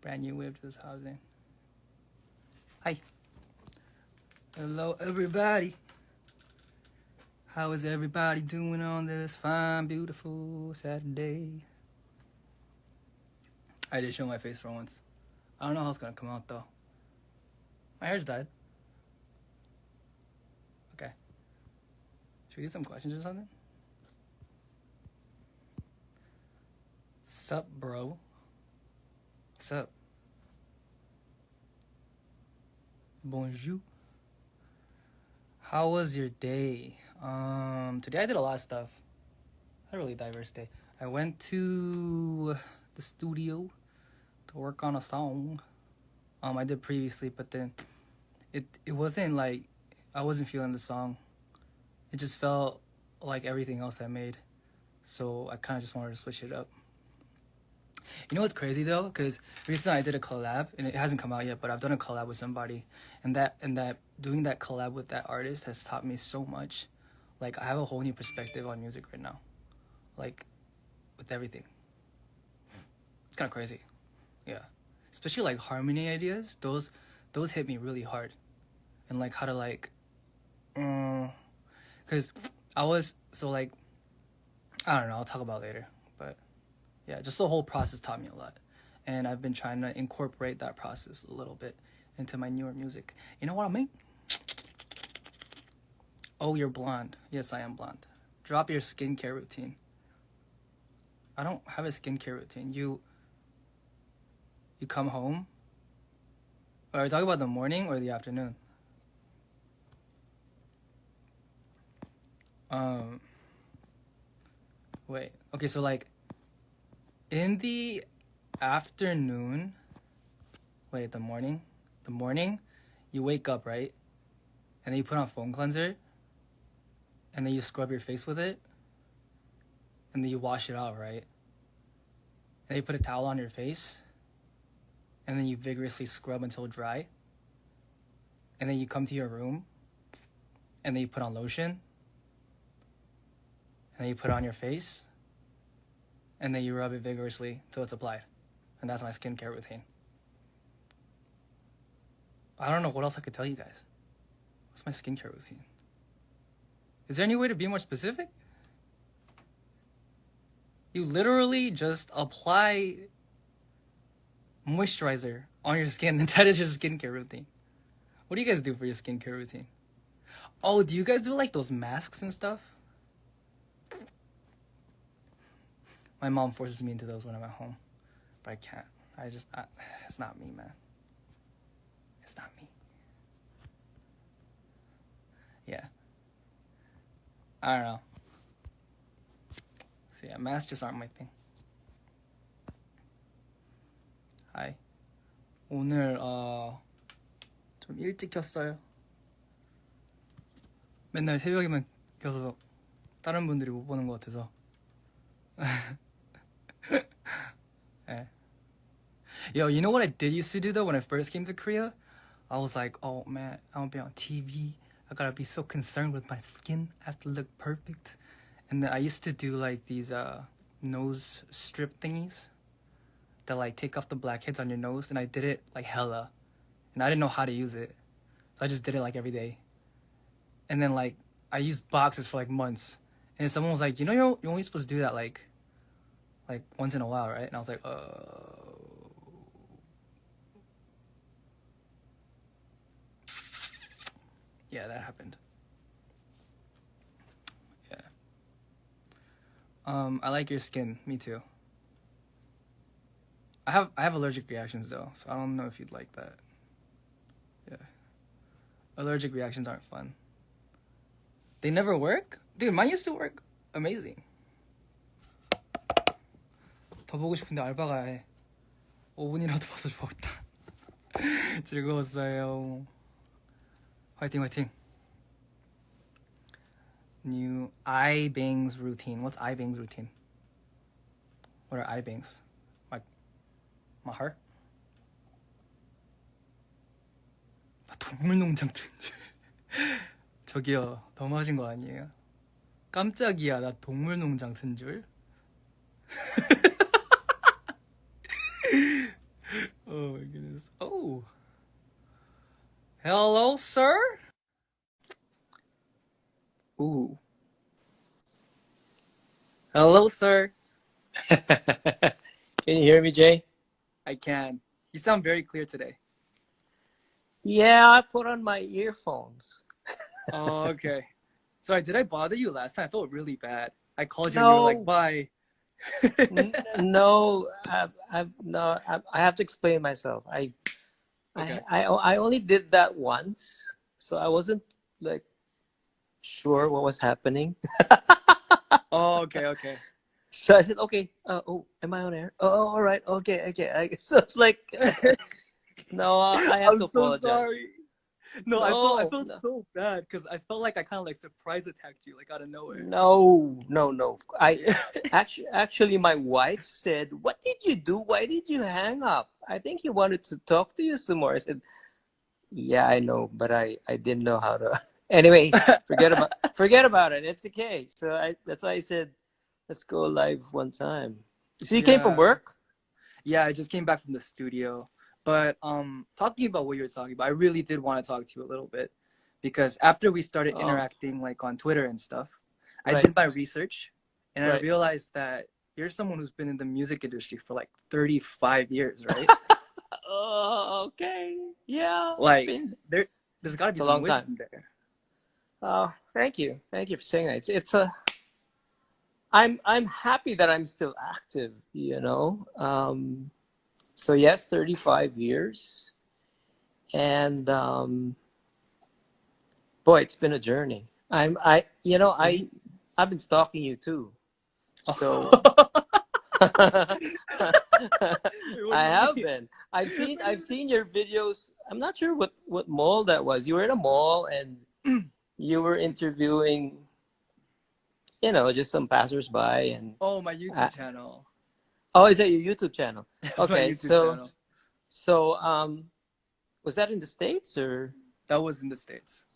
Brand new whip to this housing. Hi. Hello, everybody. How is everybody doing on this fine, beautiful Saturday? I did show my face for once. I don't know how it's gonna come out though. My hair's dyed. Okay. Should we get some questions or something? Sup, bro? What's up? Bonjour. How was your day? Today I did a lot of stuff. I had a really diverse day. I went to the studio to work on a song. I did previously, but then it wasn't like I wasn't feeling the song. It just felt like everything else I made. So I kind of just wanted to switch it up. You know what's crazy though? Because recently I did a collab, and it hasn't come out yet, but I've done a collab with somebody, and that doing that collab with that artist has taught me so much. Like, I have a whole new perspective on music right now, like with everything. It's kind of crazy, yeah. Especially like harmony ideas, those hit me really hard, and like how to like, because I was so like, I don't know. I'll talk about it later, but. Yeah, just the whole process taught me a lot. And I've been trying to incorporate that process a little bit into my newer music. You know what I mean? Oh, you're blonde. Yes, I am blonde. Drop your skincare routine. I don't have a skincare routine. You come home? Are you talking about the morning or the afternoon? Wait. Okay, so like, in the afternoon, the morning, you wake up, right? And then you put on foam cleanser, and then you scrub your face with it, and then you wash it off, right? And then you put a towel on your face, and then you vigorously scrub until dry, and then you come to your room, and then you put on lotion, and then you put it on your face, and then you rub it vigorously till it's applied. And that's my skincare routine. I don't know what else I could tell you guys. What's my skincare routine? Is there any way to be more specific? You literally just apply moisturizer on your skin, and that is your skincare routine. What do you guys do for your skincare routine? Oh, do you guys do like those masks and stuff? My mom forces me into those when I'm at home, but I can't. It's not me, man. It's not me. Yeah. I don't know. So yeah, masks just aren't my thing. Hi. 오늘 좀 일찍 켰어요. 맨날 새벽에만 켜서 다른 분들이 못 보는 것 같아서. Yo, you know what I did used to do though when I first came to Korea? I was like, oh man, I want to be on TV. I gotta be so concerned with my skin. I have to look perfect. And then I used to do like these nose strip thingies that like take off the blackheads on your nose, and I did it like hella. And I didn't know how to use it. So I just did it like every day. And then like I used boxes for like months. And someone was like, you know, you're only supposed to do that like once in a while, right? And I was like, yeah, that happened. Yeah. I like your skin. Me too. I have allergic reactions though, so I don't know if you'd like that. Yeah. Allergic reactions aren't fun. They never work? Dude, mine used to work amazing. 더 보고 싶은데 알바가 해. 5분이라도 봐서 좋았다. 즐거웠어요. 화이팅 화이팅. New eye bangs routine. What's eye bangs routine? What are eye bangs? My heart? 동물농장 튼줄. 저기요, 너무하신 거 아니에요? 깜짝이야, 나 동물농장 튼 줄. Hello, sir? Ooh. Hello, sir. Can you hear me, Jay? I can. You sound very clear today. Yeah, I put on my earphones. Oh, okay. Sorry, did I bother you last time? I felt really bad. I called you and you were like, No, bye. no, no. I have to explain myself. Okay. I only did that once, so I wasn't like sure what was happening. Oh, okay, okay. So I said, okay. Oh, am I on air? Oh, all right. Okay, okay. So it's like, no, I have I'm to so apologize. sorry. No, I No, felt no. so bad because I felt like I kind of like surprise attacked you like out of nowhere. No, no, no. Yeah. Actually, my wife said, "What did you do? Why did you hang up? I think he wanted to talk to you some more." I said, "Yeah, I know, but I didn't know how to." Anyway, forget about it. It's okay. So that's why I said, "Let's go live one time." So you came from Yeah. work, Yeah, I just came back from the studio. But talking about what you were talking about, I really did want to talk to you a little bit because after we started oh, interacting like on Twitter and stuff, I right, did my research and I right. realized that you're someone who's been in the music industry for like 35 years, right? Oh, okay. Yeah, Like been. there's got to be It's a some long time. wisdom there. Thank you for saying that. It's a. I'm happy that I'm still active. So yes, 35 years, and boy, it's been a journey. Mhm. I've been stalking you too. So Oh. I Wait, what do you have mean? been. I've seen What do I've you seen your videos. I'm not sure what mall that was. You were in a mall and mean? you were interviewing, just some passersby and. Oh, my Uh, YouTube channel. oh, is that your YouTube channel? It's my Okay, YouTube so channel. so was that in the States or? That was in the States.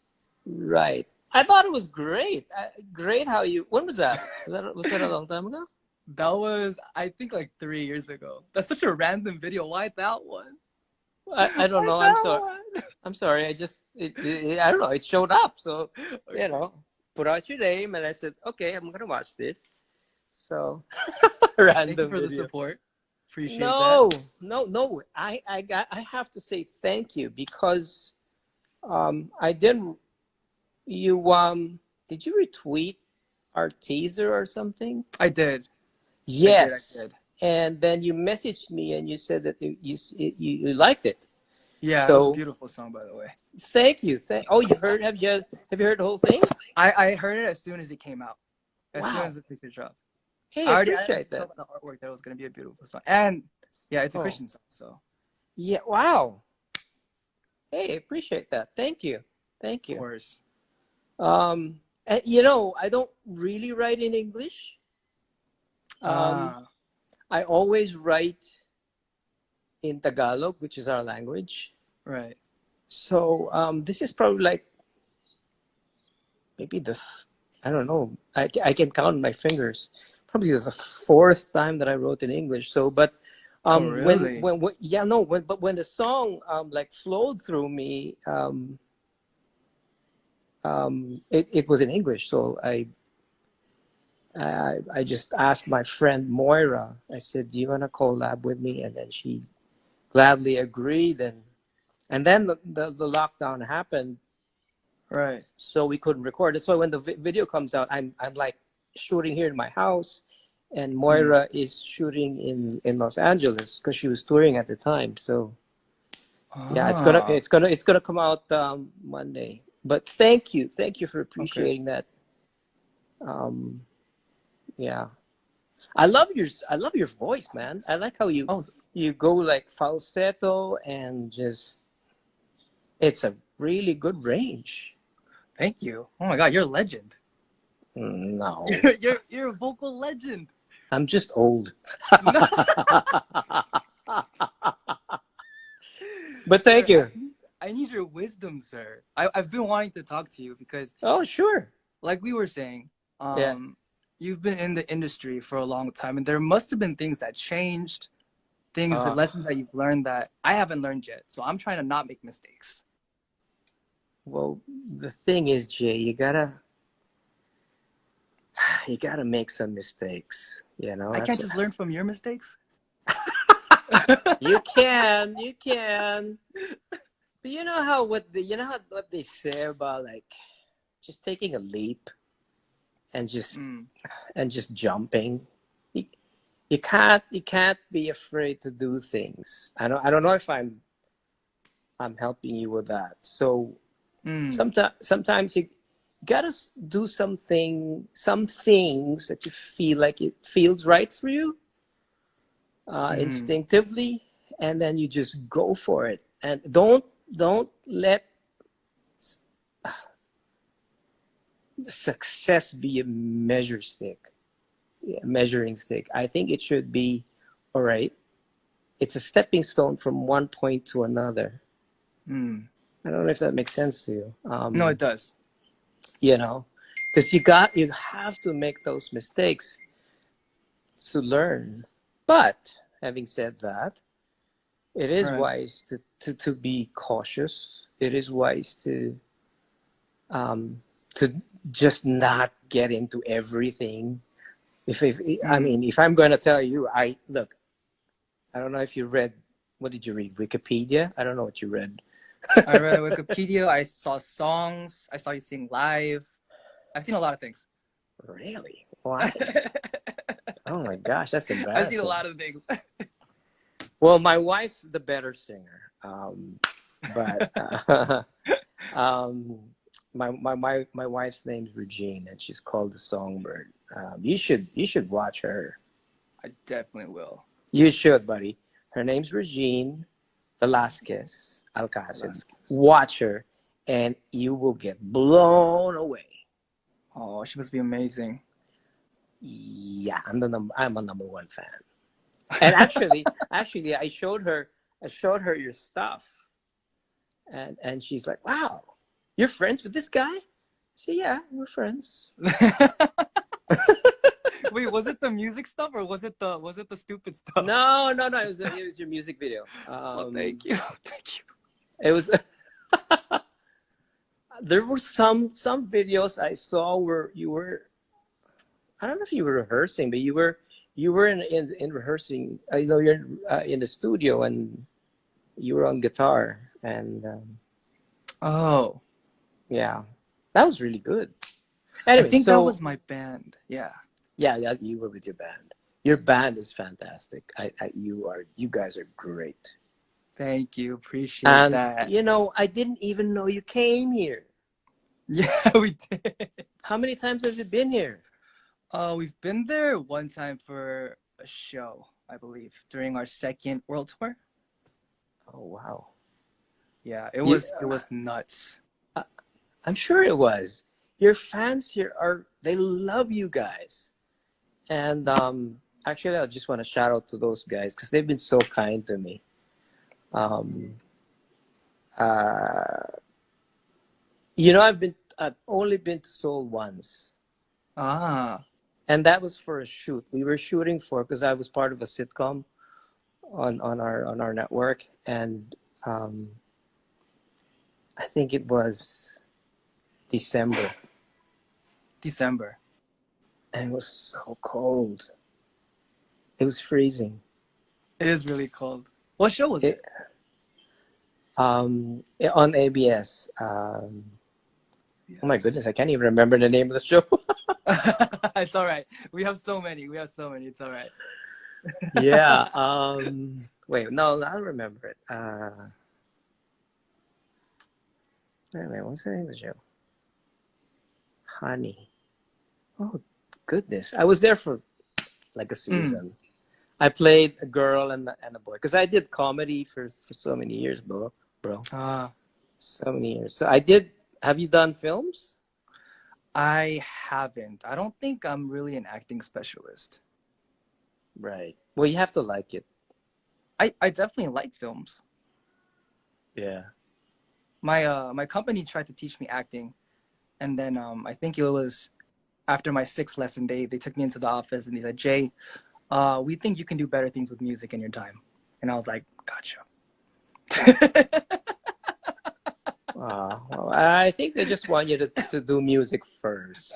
Right. I thought it was great. Great how you. When was that? Was that a long time ago? That was, I think, like 3 years ago. That's such a random video. Why that one? I don't Why know. I'm that sorry. one? I'm sorry. I don't know. It showed up. So you Okay. know, put out your name, and I said, okay, I'm gonna watch this. So Thank you random for the video. support. Appreciate that. No, no, no. I have to say thank you because I didn't. You did you retweet our teaser or something? I did. I did. I Yes. did. And then you messaged me and you said that you liked it. Yeah, it was a So beautiful song, by the way. thank you. Oh, you heard? Have you heard the whole thing? I heard it as soon as it came out, as soon Wow. as the picture dropped. Hey, I already appreciate felt that. by the artwork that it was gonna be a beautiful song, and yeah, it's a Oh, Christian song, so yeah. Wow. Hey, appreciate that. Thank you. Thank of you. course. And, I don't really write in English. Um, Ah, I always write in Tagalog, which is our language. right. So this is probably like maybe I don't know. I can count on my fingers. Probably the fourth time that I wrote in English. So, but Oh, really? yeah, no, but when the song like flowed through me, it was in English. So I just asked my friend Moira. I said, "Do you want to collab with me?" And then she gladly agreed. And then the lockdown happened, Right. so we couldn't record. That's why when the video comes out, I'm like shooting here in my house, and Hmm. Moira is shooting in Los Angeles because she was touring at the time. So yeah, Ah, it's gonna come out Monday. But thank you for okay. appreciating that. Um, yeah, I love your voice, man. I like how Oh, you go like falsetto and just it's a really good range. thank you. Oh my God, you're a legend. No, You're a vocal legend. I'm just old. No. But thank Sir, you. I need your wisdom, sir. I've been wanting to talk to you because, Oh, sure. like we were saying, Yeah. you've been in the industry for a long time, and there must have been things that changed, things, Uh, lessons that you've learned that I haven't learned yet. So I'm trying to not make mistakes. Well, the thing is, Jay, you gotta make some mistakes. You know, I can't that's just learn from your mistakes. you can. But you know how what they say about like just taking a leap and Mm, just jumping. You, you can't be afraid to do things. I don't know if I'm helping you with that. So mm, sometimes you gotta do some things that you feel like it feels right for you, mm, instinctively, and then you just go for it. And don't let success be a measuring stick. I think it should be, all right. It's a stepping stone from one point to another. mm. I don't know if that makes sense to you. No, it does. You know, because you have to make those mistakes to learn. But having said that, it is Right. wise to be cautious. It is wise um, to just not get into everything. If I Mm. mean, if I'm going to tell you, I look, I don't know if you read. What did you read? Wikipedia? I don't know what you read. I read Wikipedia. I saw songs. I saw you sing live. I've seen a lot of things. Really? Why? Oh my gosh, that's I've seen a embarrassing. lot of things. Well, my wife's the better singer, but um, my wife's name's Regine, and she's called the Songbird. You should watch her. I definitely will. You should, buddy. Her name's Regine Velasquez Alcacid. Velasquez. Watch her, and you will get blown away. Oh, she must be amazing. Yeah, I'm a number one fan. And actually, I showed her your stuff, and she's like, "Wow, you're friends with this guy?" So yeah, we're friends. Wait, was it the music stuff or was it the stupid stuff? No. It was your music video. Well, thank you. Thank you. It was. There were some videos I saw where you were. I don't know if you were rehearsing, but you were in rehearsing. You know, you're in the studio and you were on guitar, and Oh, yeah, that was really good. I Anyway, think that so was my band. Yeah. yeah, you were with your band. Your band is fantastic. You guys are great. Thank you. Appreciate And that. you know, I didn't even know you came here. Yeah, we did. How many times have you been here? We've been there one time for a show, I believe, during our second world tour. Oh wow. Yeah, You, it was nuts. uh, I'm sure it was. Your fans here they love you guys. And actually, I just want to shout out to those guys because they've been so kind to me. Um, uh, you know, I've only been to Seoul once, Ah, and that was for a shoot. We were shooting for because I was part of a sitcom on our network, and um, I think it was December, December. and it was so cold. It was freezing. It is really cold. What show was It it? on ABS. Oh my Yes. goodness, I can't even remember the name of the show. It's all right. We have so many. We have so many. It's all right. Yeah. Wait, no, I remember it. Wait, what's the name of the show? Honey. Oh goodness, I was there for like a Mm. season. I played a girl and a boy because I did comedy for so many years, bro. Uh, So many years. So I did. Have you done films? I haven't. I don't think I'm really an acting specialist. Right. Well, you have to like it. I definitely like films. Yeah. My company tried to teach me acting, and then I think it was after my sixth lesson they took me into the office and they said, Jay, we think you can do better things with music in your time. And I was like, gotcha. Well, I think they just want you to do music first.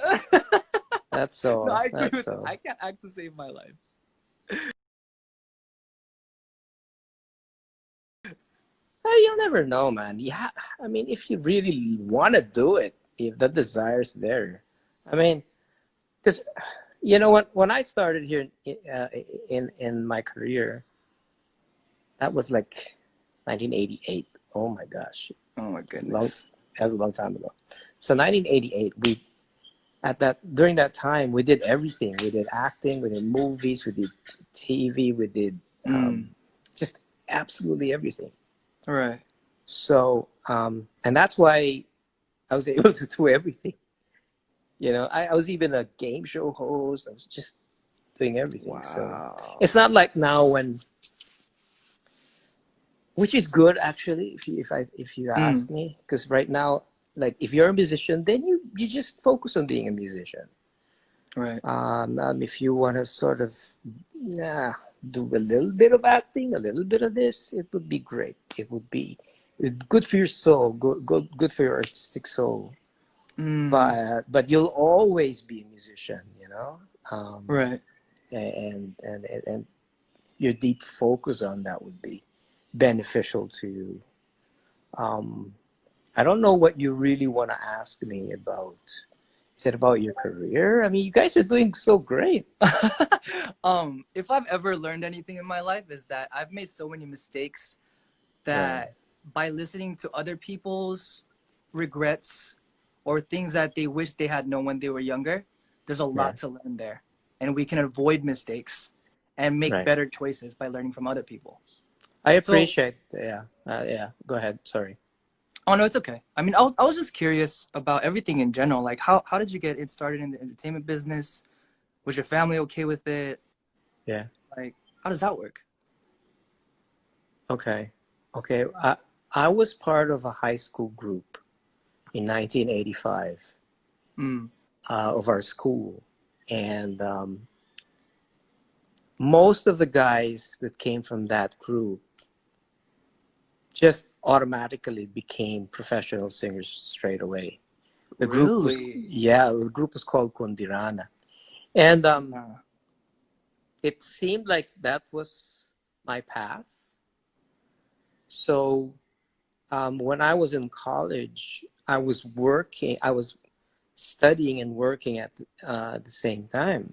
That's No, I all. agree That's with that. all. I can't act to save my life. You'll never know, man. Yeah, I mean, if you really want to do it, if the desire's there, I mean, because you know what? When I started here in my career, that was like 1988. Oh my gosh, Oh my long goodness. that was a long time ago. So 1988, we at that during that time we did everything. We did acting, we did movies, we did TV, we did Mm, just absolutely everything. right. So and that's why I was able to do everything. You know, I was even a game show host. I was just doing everything. So Wow. it's not like now when, which is good actually, if you Mm, ask me, because right now, like if you're a musician, then you just focus on being a musician. right. If you want to sort of, yeah, do a little bit of acting, a little bit of this, it would be great. It would be good for your soul, good for your artistic soul. Mm, But you'll always be a musician, you know. Um, right. and your deep focus on that would be beneficial to you. Um, I don't know what you really want to ask me about. Is it about your career? I mean, you guys are doing so great. If I've ever learned anything in my life is that I've made so many mistakes Right, that by listening to other people's regrets or things that they wish they had known when they were younger, there's a right, lot to learn there. And we can avoid mistakes and make right. better choices by learning from other people. I So, appreciate. Yeah, yeah. Go ahead. Sorry. oh no, it's okay. I mean, I was just curious about everything in general. Like, how did you get it started in the entertainment business? Was your family okay with it? Yeah. Like, how does that work? Okay. Okay. I was part of a high school group in 1985 Mm. of our school, and most of the guys that came from that group just automatically became professional singers straight away. The group was, Really? yeah, the group was called Kondirana, and Uh, it seemed like that was my path. So when I was in college, I was studying and working at the same time.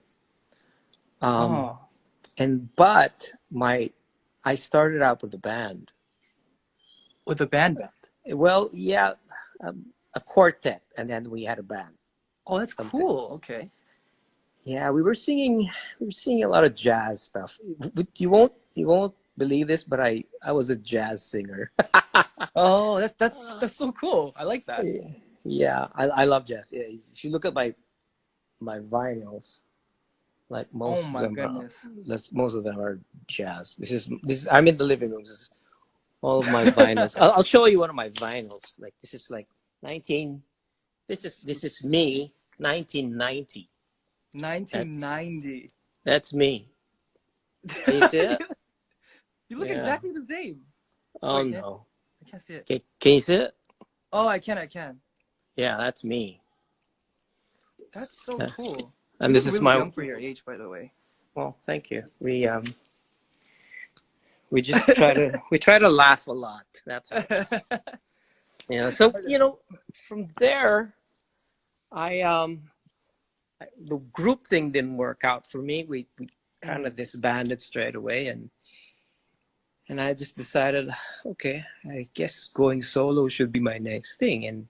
Um, oh, but I started out with a band. with a band. Well, yeah, a quartet, and then we had a band. Oh, that's Something. cool. Okay. Yeah, we were singing a lot of jazz stuff. You won't believe this, but I was a jazz singer. Oh, that's so cool. I like that. Yeah, I love jazz. Yeah, if you look at my vinyls, like Oh my goodness. most of them are jazz. This is I'm in the living room. This is all of my vinyls. I'll show you one of my vinyls. Like this is like 19. This is me 1990. That's 1990. that's me. Can you see it? You look Yeah. exactly the same. Oh Wait, no. I can't see it. Can you see it? Oh, I can. Yeah, that's me. That's so Yeah. cool. You And look this is really my young for your age, by the way. well. Thank you. We just we try to laugh a lot. That helps. Yeah. So from there, I the group thing didn't work out for me. We kind Mm, of disbanded straight away, and I just decided, okay, I guess going solo should be my next thing. And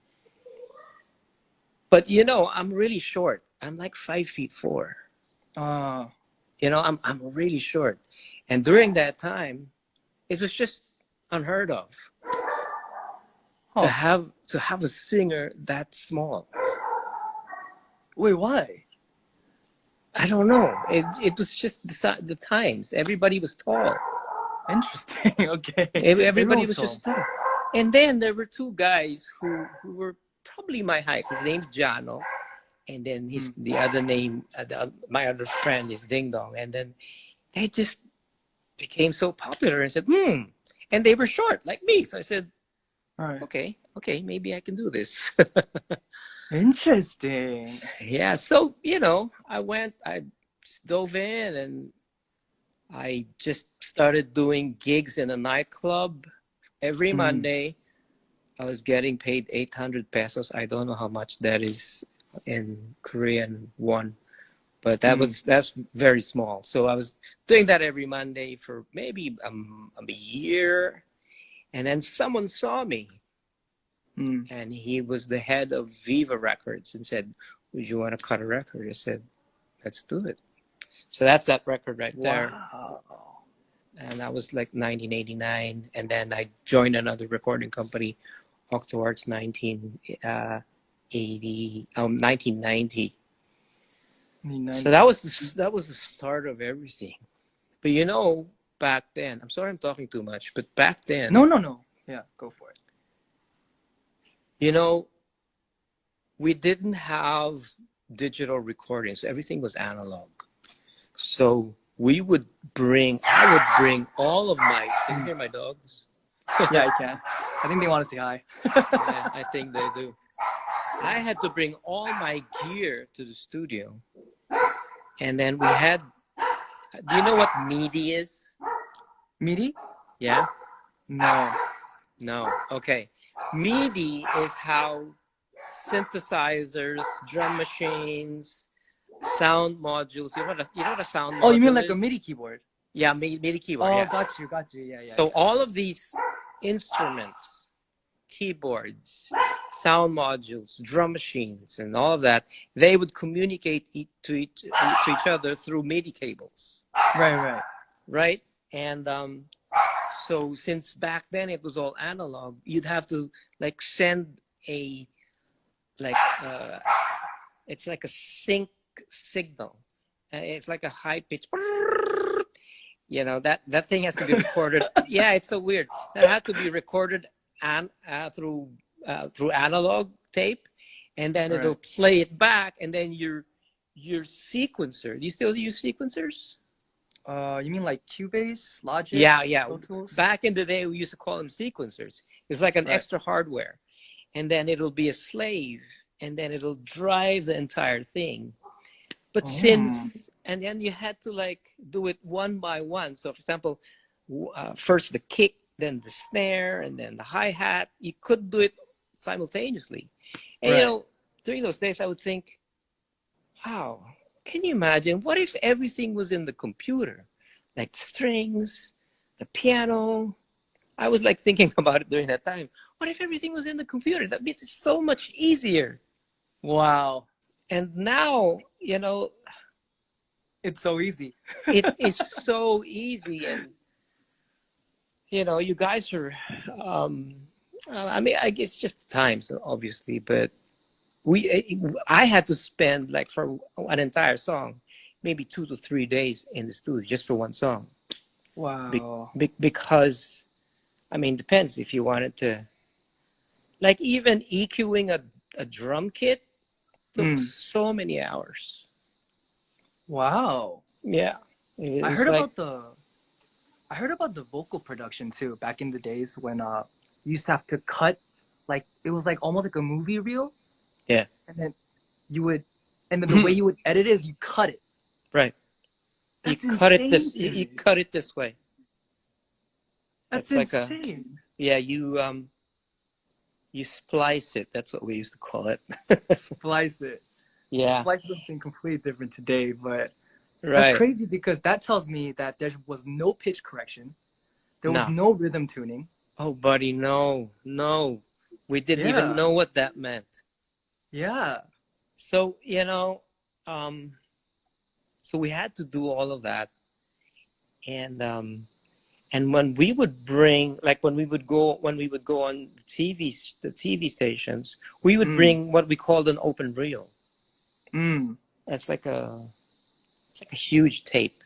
but I'm really short. I'm like 5'4". uh, I'm really short, and during that time, it was just unheard of huh. to have a singer that small. Wait, why? I don't know. It was just the times. Everybody was tall. Interesting. Okay. Everyone Everybody was was tall. just tall. And then there were two guys who were probably my height. His name's Jano, and then Mm, the other name, my other friend is Ding Dong. And then they just became so popular and said, and they were short like me. So I said, all right. okay, okay, maybe I can do this. Interesting. Yeah, so I dove in, and I just started doing gigs in a nightclub every Mm, Monday. I was getting paid 800 pesos. I don't know how much that is in Korean won, but mm, that's very small. So I was doing that every Monday for maybe a year, and then someone saw me, mm. and he was the head of Viva Records, and said, "Would you want to cut a record?" I said, "Let's do it." So that's that record right there. Wow. And that was like 1989. And then I joined another recording company towards 1990. So 1990. that was the start of everything. But back then, I'm sorry I'm talking too much, but back No, then, no, no. Yeah, go for it. you know, we didn't have digital recordings. Everything was analog. So I would bring all of my, can you Mm. hear my dogs? Yeah, I can. I think they want to say hi. Yeah, I think they do. I had to bring all my gear to the studio. And then do you know what MIDI is? MIDI? Yeah? No. No. Okay. MIDI is how synthesizers, drum machines, sound modules. You know what a sound Oh, you mean module like a is? MIDI keyboard? Yeah, MIDI keyboard. Oh, Yeah. got you. Yeah, yeah, So yeah. all of these instruments, keyboards, sound modules, drum machines, and all of that, they would communicate to each other through MIDI cables, Right. right? And so since back then it was all analog, you'd have to like send a like it's like a sync signal. It's like a high pitch. That thing has to be recorded. Yeah, it's so weird. That had to be recorded through analog tape, and then it'll Right. play it back, and then your sequencer. Do you still use sequencers? You mean like Cubase, Logic, Yeah, yeah. Pro Tools? Back in the day, we used to call them sequencers. It's like an Right. extra hardware, and then it'll be a slave, and then it'll drive the entire thing. But Oh. and then you had to like do it one by one. So, for example, first the kick, then the snare, and then the hi hat. You could do it simultaneously. And Right. during those days, I would think, wow, can you imagine? What if everything was in the computer, like strings, the piano? I was like thinking about it during that time. What if everything was in the computer? That'd be so much easier. Wow. And now, It's so easy. it's so easy, and you guys are I mean, I guess just the times, obviously, but I had to spend like for an entire song maybe 2 to 3 days in the studio just for one song. Wow. Because I mean, depends if you wanted to, like, even EQing a drum kit took Mm. so many hours. Wow. Yeah, I it's heard like, about the I heard about the vocal production too back in the days when you used to have to cut, like it was like almost like a movie reel, yeah. and then you would and then the way you would edit it is you cut it. Right. That's insane to You me. cut it this way. That's It's like insane. yeah, you splice it. That's what we used to call it. Splice it. Yeah, Splice is something completely different today, but that's right. crazy because that tells me that there was no pitch correction, there was No. no rhythm tuning. Oh, buddy, no, no. We didn't even Yeah. know what that meant. Yeah. So, um, so we had to do all of that. And when we would bring, like when we would go on the TV stations, we would Mm. bring what we called an open reel. Mm. That's it's like a huge tape.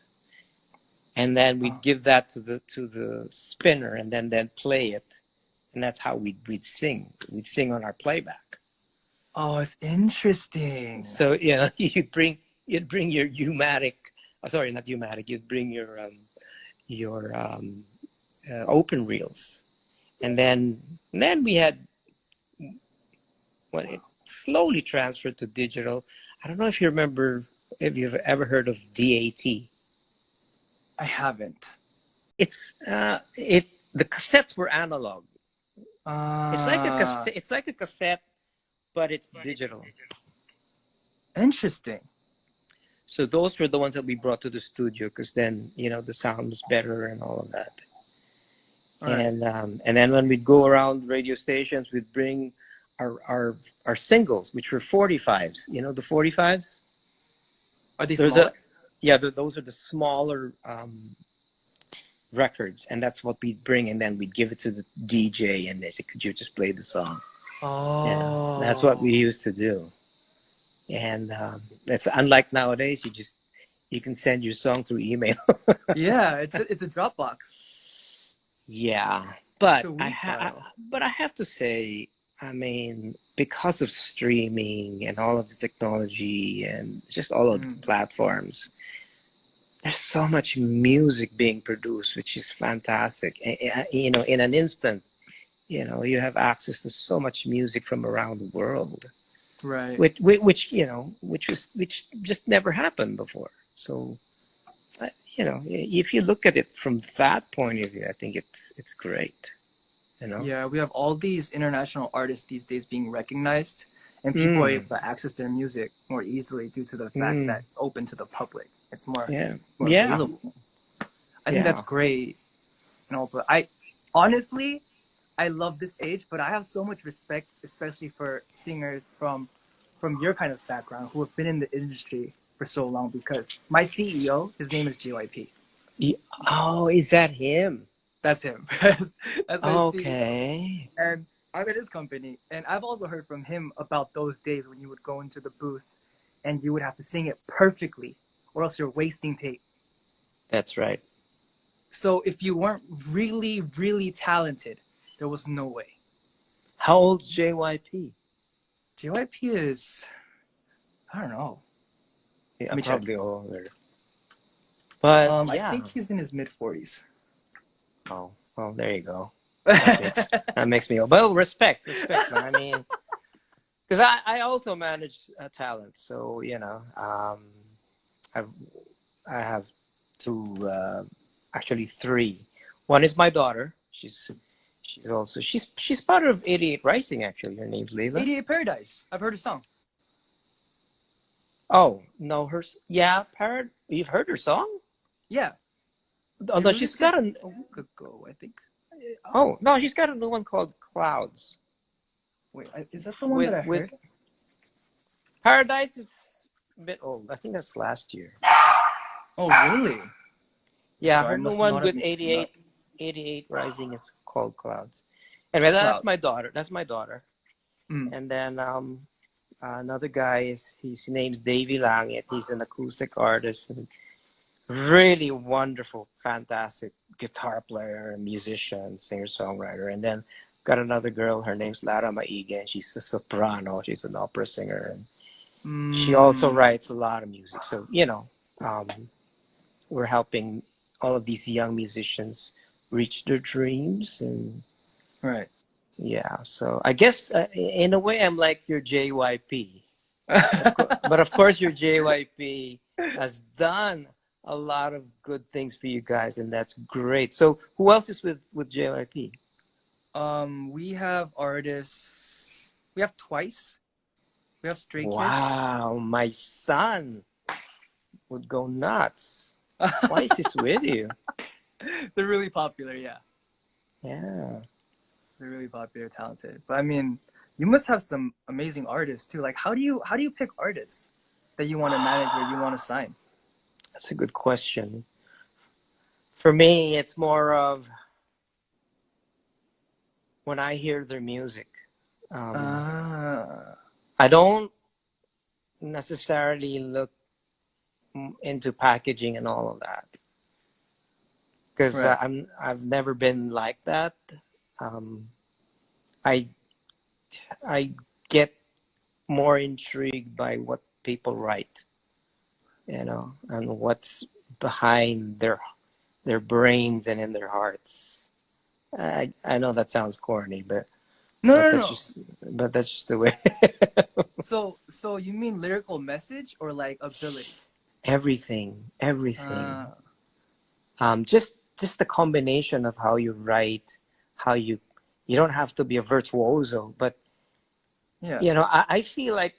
And then we'd Oh. give that to the spinner, and then play it, and that's how we'd sing. We'd sing on our playback. Oh, it's interesting. So you'd bring your U-matic, sorry, not U-matic. You'd bring your open reels, and then we had when it slowly transferred to digital. I don't know if you remember, if you've ever heard of DAT. I haven't. It the cassettes were analog. It's like a Ah, cassette. It's like a cassette, but it's digital. interesting. So those were the ones that we brought to the studio because then the sound was better and all of that. All right. And then when we'd go around radio stations, we'd bring our singles, which were 45s. You know the 45s. Are they There's smaller? a Yeah, those are the smaller records, and that's what we'd bring, and then we'd give it to the DJ, and they said, "Could you just play the song?" Yeah, that's what we Oh. used to do. And it's unlike nowadays. You can send your song through email. Yeah, it's a Dropbox. Yeah, It's but a WE file. I have to say, I mean, because of streaming and all of the technology and just all of the Mm, platforms, there's so much music being produced, which is fantastic. In an instant, you have access to so much music from around the world, right. which just never happened before. So, if you look at it from that point of view, I think it's great. You know. Yeah, we have all these international artists these days being recognized, and people are Mm, able to access their music more easily due to the fact mm, that it's open to the public. It's more yeah, more yeah, available. I think that's yeah. great. But I honestly I love this age, but I have so much respect, especially for singers from your kind of background who have been in the industry for so long. Because my CEO, his name is JYP. Oh, is that him? That's him. That's my CEO, Okay, and I'm at his company, and I've also heard from him about those days when you would go into the booth and you would have to sing it perfectly, or else you're wasting tape. that's right. So if you weren't really, really talented, there was no way. How old's JYP? JYP is, I don't know. Let Yeah, me check. probably older. But I yeah. think he's in his mid 40s. Oh, well, there you go. That makes me well, respect, man. I mean, because I also manage talent, so I've I have two, actually three. One is my daughter. She's part of 88 Rising. Actually, her name's Leila. 88 Paradise. I've heard a song. Oh no, yeah, Parrot. You've heard her song? Yeah, Oh he no, she's released it got a. a week ago, I think. Oh no, she's got a new one called Clouds. Wait, is that the one that With I with heard? Paradise is a bit old. I think that's last year. Oh, really? Yeah, Sorry, I her new must one not have with mixed them up. 88 Rising is called Clouds. Anyway, that's Clouds. my daughter. That's my daughter. Mm. And then another guy is his name's Davey Langit. He's an acoustic artist and really wonderful, fantastic guitar player, musician, singer songwriter. And then got another girl. Her name's Lara Maiga, and she's a soprano. She's an opera singer, and she also Mm. writes a lot of music. So um, we're helping all of these young musicians reach their dreams. And Right. yeah, so I guess in a way I'm like your JYP. But of course your JYP has done a lot of good things for you guys, and that's great. So who else is with JYP? We have artists. We have Twice. We have Stray Kids. Wow, my son would go nuts. Twice is with you. They're really popular, yeah. Yeah. They're really popular, talented. But I mean, you must have some amazing artists too. Like, how do you pick artists that you want to manage or you want to sign? That's a good question. For me, it's more of when I hear their music. Um, Ah, I don't necessarily look into packaging and all of that because right. I've never been like that. Um, I I get more intrigued by what people write, and what's behind their brains and in their hearts. I know that sounds corny, but No, But no, that's no. just but that's just the way. So you mean lyrical message or like ability? Everything, everything. Uh, Just the combination of how you write, how you don't have to be a virtuoso, but yeah. I feel like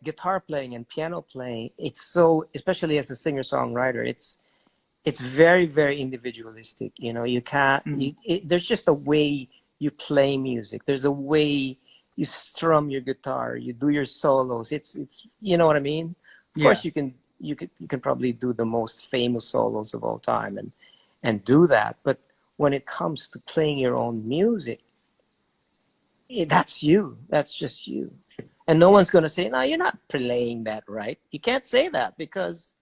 guitar playing and piano playing, it's so, especially as a singer songwriter, it's very, very individualistic. You can't Mm. there's just a way you play music, there's a way you strum your guitar, you do your solos. It's you know what I mean. Of Yeah. course you can probably do the most famous solos of all time and do that, but when it comes to playing your own music, that's you. That's just you. And no one's going to say, no, you're not playing that right. You can't say that because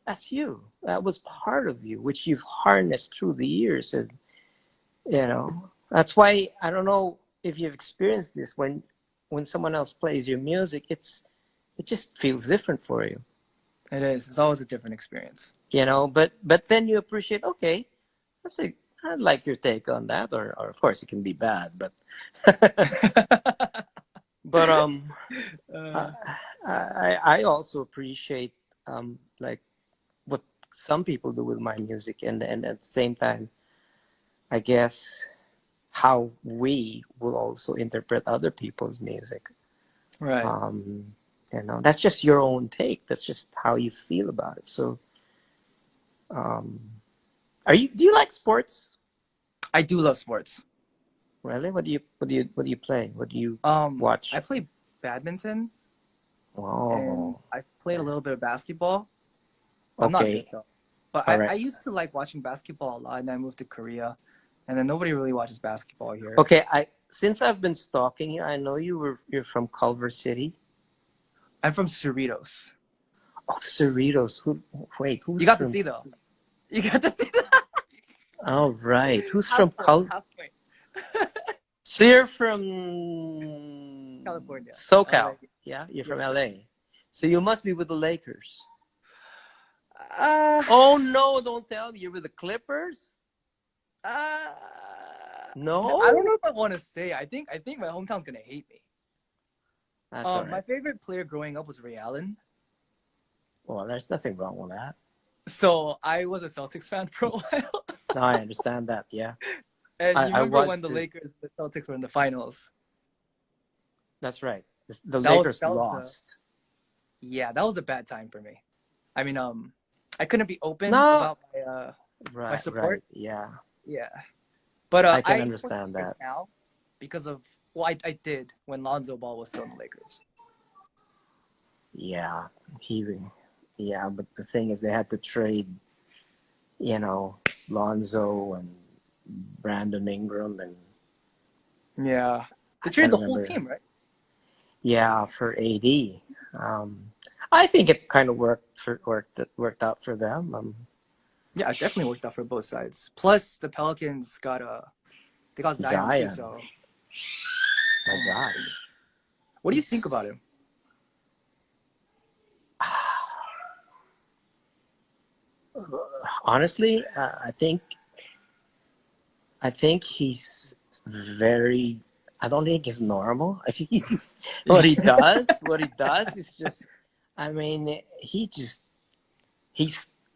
that's you. That was part of you, which you've harnessed through the years. And, that's why I don't know if you've experienced this when someone else plays your music, it just feels different for you, It is. It's always a different experience. but then you appreciate, okay, that's a, I like your take on that, or of course it can be bad, but, but, I, uh, I also appreciate like what some people do with my music, and at the same time, I guess how we will also interpret other people's music. right. That's just your own take. That's just how you feel about it. So, um, do you like sports? I do love sports. Really? What do you play? What do you I watch? play badminton and Oh, I've played a little bit of basketball. I'm not good okay. though. But All I right. used to like watching basketball a lot, and then I moved to Korea, and then nobody really watches basketball here. Okay. Since I've been stalking you, I know you're from Culver City. I'm from Cerritos. Oh, Cerritos. Wait, You who's got to from? see though. You got to see that. All right. Who's Half from point, Cul? half point. So you're from California, LA. SoCal. Yeah, you're from Yes, sir. LA. So you must be with the Lakers. Uh, Oh no, don't tell me you're with the Clippers. uh, I don't No? know if I want to say. I think my hometown's gonna hate me. That's all My right. favorite player growing up was Ray Allen. Well, there's nothing wrong with that. So I was a Celtics fan for a while. No, I understand that. Yeah. And I, you I remember was when the too. Lakers, the Celtics were in the finals? That's right. The That was Lakers that was the lost. Yeah, that was a bad time for me. I mean, I couldn't be open No. about my Right, support. right. Yeah. Yeah, but I can I support the understand Lakers that. now because of I did when Lonzo Ball was still in the Lakers. Yeah. He yeah, but the thing is they had to trade, you know, Lonzo and Brandon Ingram, and Yeah, they I traded can't the whole remember. team, right? Yeah, for AD. I think it kind of worked out for them. Yeah, it definitely worked out for both sides. Plus, the Pelicans they got Zion too. Zion, So, my oh my goodness, gosh, what do you think about he's him? honestly, I think he's very. I don't think he's normal. I think what he does is just. I mean, he's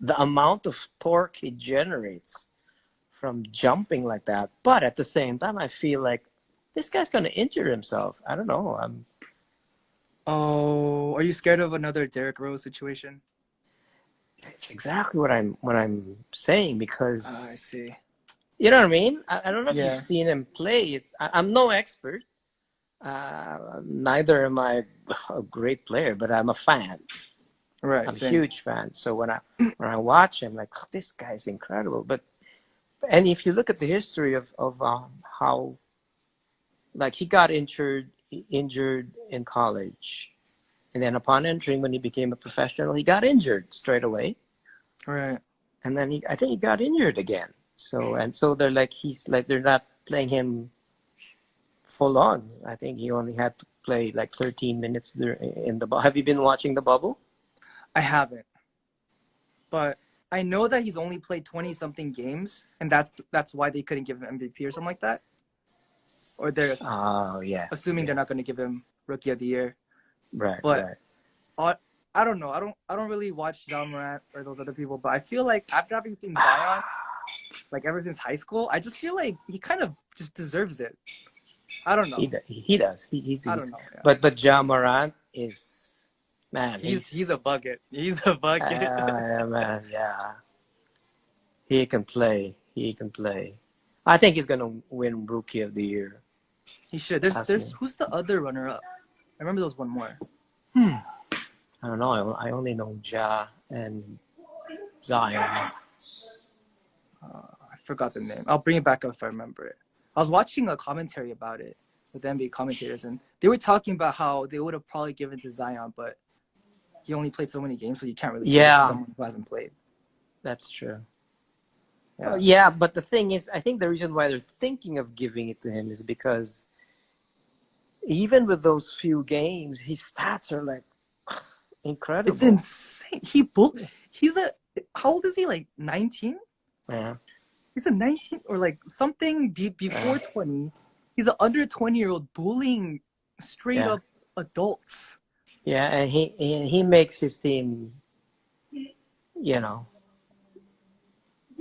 the amount of torque he generates from jumping like that. But at the same time, I feel like this guy's gonna injure himself. I don't know. Oh, are you scared of another Derrick Rose situation? It's exactly what I'm saying, I because see. you know what I mean. I don't know if you've Yeah. seen him play. I'm no expert. Neither am I a great player, but I'm a fan. Right. I'm a Same. huge fan. So when I watch him, like, oh, this guy's incredible. And if you look at the history of how, like, he got injured in college, and then upon entering, when he became a professional, he got injured straight away, Right. and then I think he got injured again. So they're not playing him full on. I think he only had to play like 13 minutes in the. Have you been watching the bubble? I haven't, but I know that he's only played 20 something games, and that's why they couldn't give him MVP or something like that. or they're Oh yeah, assuming they're yeah. not going to give him Rookie of the Year. Right, But right. I don't know. I don't really watch John Morant or those other people, but I feel like after having seen Zion, like ever since high school, I just feel like he kind of just deserves it. I don't know. He does. I don't know. Yeah. But Ja Morant is, man. He's a bucket. He's a bucket. Man, yeah. He can play. He can play. I think he's gonna win Rookie of the Year. He should. That's There's me. who's the other runner up? I remember there was one more. I don't know. I only know Ja and Zion. I forgot the name. I'll bring it back up if I remember it. I was watching a commentary about it with the NBA commentators, and they were talking about how they would have probably given it to Zion, but he only played so many games, so you can't really give it to Yeah, someone who hasn't played. that's true. Yeah. Yeah, but the thing is, I think the reason why they're thinking of giving it to him is because even with those few games, his stats are like incredible. It's insane. He's a how old is he? Like 19? Yeah. He's a 19 or like something before 20. He's an under 20-year-old bullying straight Yeah. up adults. Yeah, and he makes his team, you know,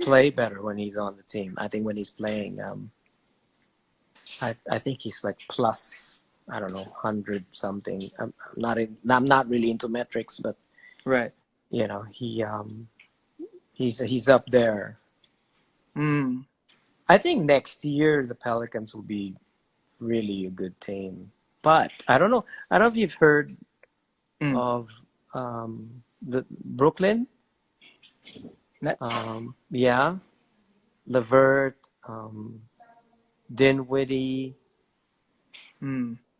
play better when he's on the team. I think when he's playing, I think he's like plus, I don't know, 100 something. I'm not really into metrics, but Right. you know, he's up there. Mm. I think next year the Pelicans will be really a good team. But I don't know. I don't know if you've heard of the Brooklyn. Nets. Yeah, Levert, Dinwiddie.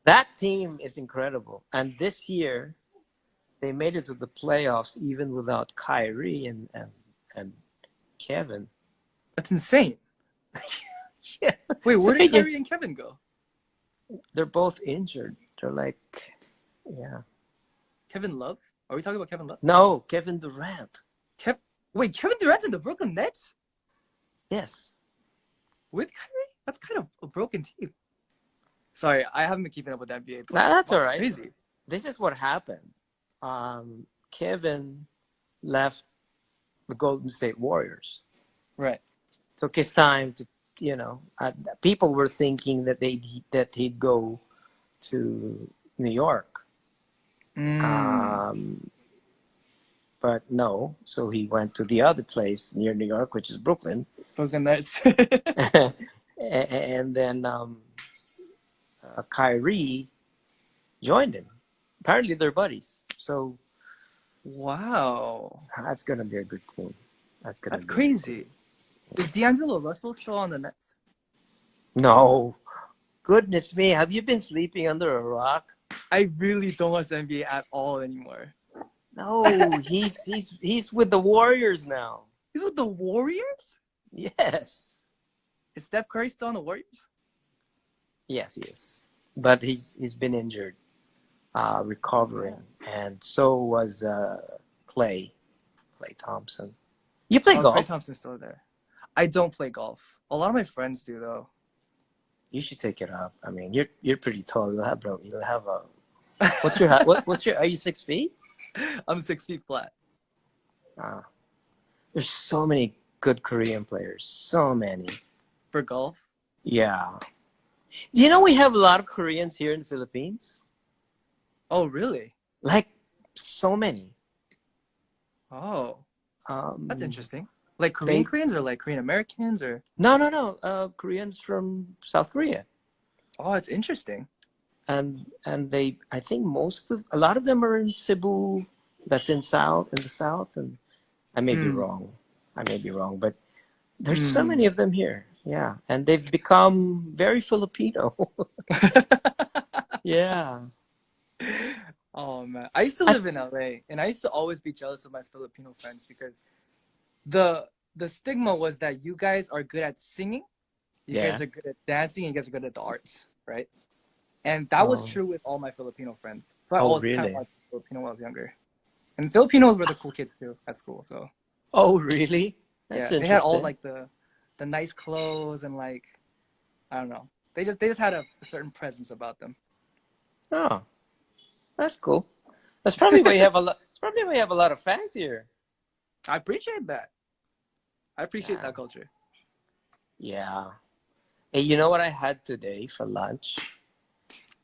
That team is incredible. And this year, they made it to the playoffs even without Kyrie and Kevin. That's insane. Yeah. Wait, where So, did Kyrie and Kevin go? they're both injured. They're like, yeah. Kevin Love? Are we talking about Kevin Love? No, Kevin Durant. Wait, Kevin Durant's in the Brooklyn Nets? Yes. With Kyrie? That's kind of a broken team. Sorry, I haven't been keeping up with the NBA. But That's all right. Crazy. This is what happened. Kevin left the Golden State Warriors. Right. Took his time to, people were thinking that he'd go to New York. But no, so he went to the other place near New York, which is Brooklyn. Brooklyn Nets. And then Kyrie joined him. Apparently they're buddies. So Wow. that's going to be a good team. That's crazy. Is D'Angelo Russell still on the Nets? No. Goodness me. Have you been sleeping under a rock? I really don't watch the NBA at all anymore. No, he's with the Warriors now. He's with the Warriors? Yes. Is Steph Curry still on the Warriors? Yes, he is. But he's been injured, recovering, and so was Klay Thompson. You play golf? Klay Thompson's still there. I don't play golf. A lot of my friends do though. You should take it up. I mean, you're pretty tall. You'll have a. What's your height? What's your? Are you 6 feet? I'm 6 feet flat. There's so many good Korean players. So many. For golf? Yeah. Do you know we have a lot of Koreans here in the Philippines? Oh, really? Like, so many. Oh. That's interesting. Like Koreans or like Korean Americans or? No. Koreans from South Korea. Oh, it's interesting. And I think a lot of them are in Cebu. That's in the south, and I may be wrong. But there's so many of them here. Yeah, and they've become very Filipino. Yeah. Oh man, I used to live in LA, and I used to always be jealous of my Filipino friends because the stigma was that you guys are good at singing, you guys are good at dancing, and you guys are good at the arts, right? And that was true with all my Filipino friends. So I always kind of watched Filipino when I was younger. And Filipinos were the cool kids too at school. So. Oh really? That's yeah, they had all like the nice clothes and like, I don't know. They just had a certain presence about them. Oh, that's cool. That's probably why you have a lot. It's probably why you have a lot of fans here. I appreciate that. I appreciate Yeah, that culture. yeah. Hey, you know what I had today for lunch?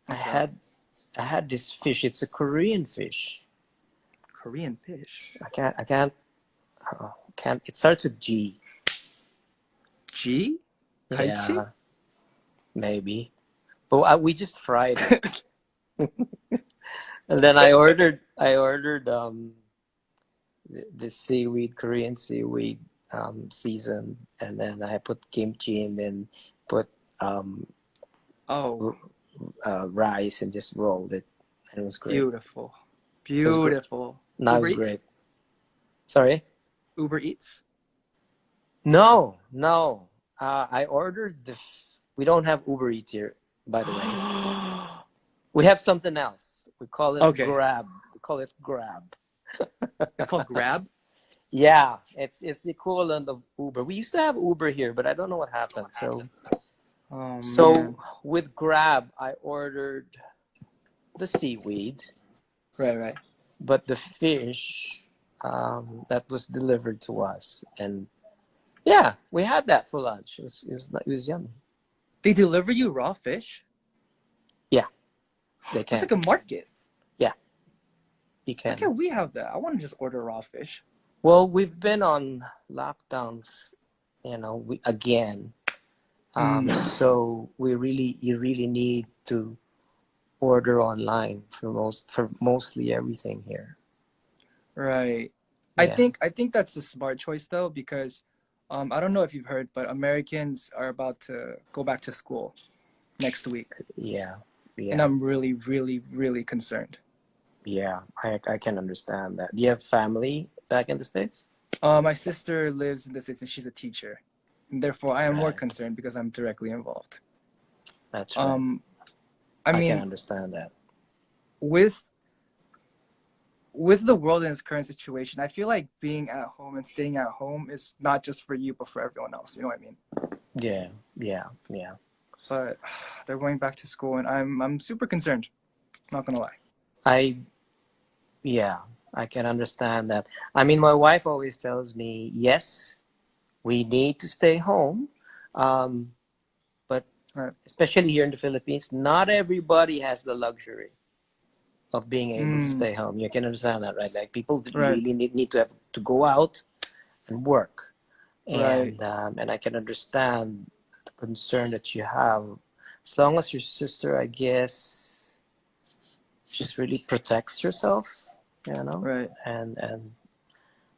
I What's that? had I had this fish. It's a Korean fish. Korean fish. I can't. It starts with G. G? Kaichi? Yeah, maybe. But we just fried it, and then I ordered the seaweed, Korean seaweed, seasoned, and then I put kimchi, and then put um, Oh, rice, and just rolled it, and it was great. beautiful. It was great. Beautiful. No, it Uber was Eats? great. Sorry. Uber Eats? No, no. I ordered the. We don't have Uber Eats here, by the way. We have something else. We call it Okay. Grab. We call it Grab. It's called Grab. Yeah, it's the equivalent of Uber. We used to have Uber here, but I don't know what happened. Oh So man. with Grab, I ordered the seaweed, Right, right. but the fish that was delivered to us, and yeah, we had that for lunch. It was yummy. They deliver you raw fish? Yeah, they That's can. like a market. Yeah, you Why can. can't we have that? I want to just order raw fish. Well, we've been on lockdown, we again. Mm, So you really need to order online for mostly everything here. right. Yeah, I think that's a smart choice though, because I don't know if you've heard, but Americans are about to go back to school next week. yeah, And yeah, I'm really, really, really concerned. yeah. I can understand that. Do you have family back in the States? My sister lives in the States and she's a teacher. And therefore, I am more Right. concerned because I'm directly involved. That's right. Um, I I can mean, understand that. with with the world in its current situation, I feel like being at home and staying at home is not just for you, but for everyone else. You know what I mean? Yeah, yeah, yeah. But they're going back to school, and I'm super concerned. Not gonna lie. I Yeah, I can understand that. I mean, my wife always tells me, yes, we need to stay home, um, but Right. especially here in the Philippines, not everybody has the luxury of being able to Mm, stay home. You can understand that, right? Like people right. really need to have to go out and work, Right. and I can understand the concern that you have. As long as your sister, I guess, just really protects yourself, you know, Right. and